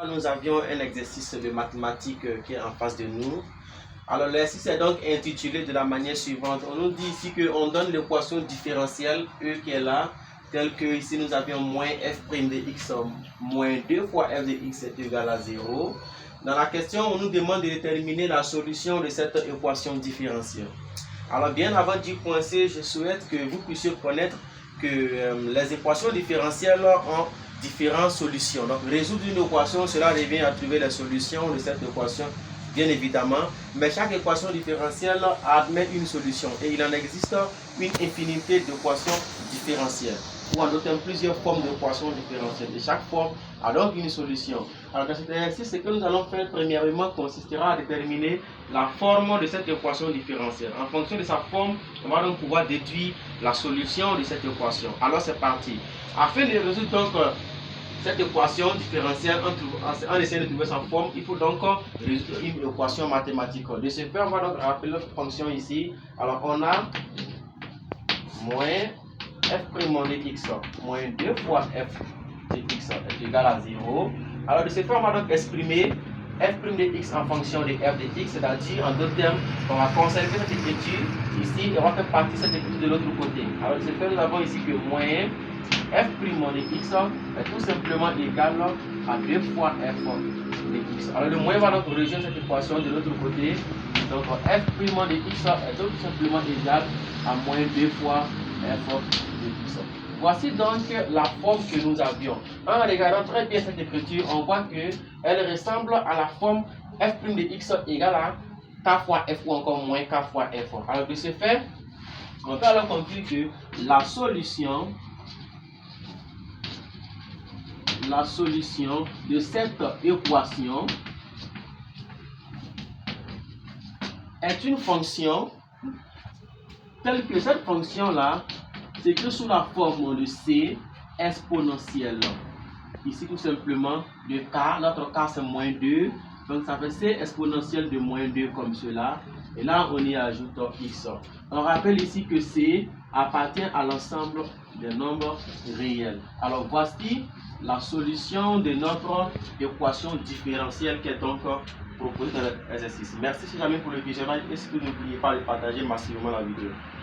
Nous avions un exercice de mathématiques qui est en face de nous. Alors l'exercice est donc intitulé de la manière suivante. On nous dit ici qu'on donne l'équation différentielle E qui est là, telle que ici nous avions moins f' de x moins 2 fois f de x est égal à 0. Dans la question, on nous demande de déterminer la solution de cette équation différentielle. Alors bien avant d'y penser, je souhaite que vous puissiez connaître que les équations différentielles ont différentes solutions. Donc résoudre une équation, cela revient à trouver la solution de cette équation, bien évidemment. Mais chaque équation différentielle admet une solution et il en existe une infinité d'équations différentielles. Ou en d'autres termes, plusieurs formes d'équations différentielles. Et chaque forme a donc une solution. Alors dans cet exercice, ce que nous allons faire premièrement consistera à déterminer la forme de cette équation différentielle. En fonction de sa forme, on va donc pouvoir déduire la solution de cette équation. Alors c'est parti. Afin de résoudre donc cette équation différentielle en essayant de trouver sa forme, il faut donc résoudre une équation mathématique. De ce fait, on va donc rappeler notre fonction ici. Alors on a moins f' de x moins 2 fois f de x est égal à 0. Alors de ce fait, on va donc exprimer f' de x en fonction de f de x, c'est-à-dire en d'autres termes, on va conserver cette écriture ici et on va faire partir cette écriture de l'autre côté. Alors de ce fait, nous avons ici que moins f' de x est tout simplement égal à 2 fois f de x. Alors le moins va donc rejoindre cette équation de l'autre côté. Donc f' de x est tout simplement égal à moins 2 fois f de x. Voici donc la forme que nous avions. En regardant très bien cette écriture, on voit qu'elle ressemble à la forme f' de x égale à k fois f ou encore moins k fois f. Alors de ce fait, on peut alors conclure que la solution de cette équation est une fonction telle que cette fonction-là s'écrit sous la forme de c exponentielle. Ici tout simplement de k, notre k c'est moins 2, donc ça fait c exponentielle de moins 2 comme cela. Et là on y ajoute x. On rappelle ici que c appartient à l'ensemble des nombres réels. Alors voici la solution de notre équation différentielle qui est donc proposée dans l'exercice. Merci si jamais pour le visionnage et surtout n'oubliez pas de partager massivement la vidéo.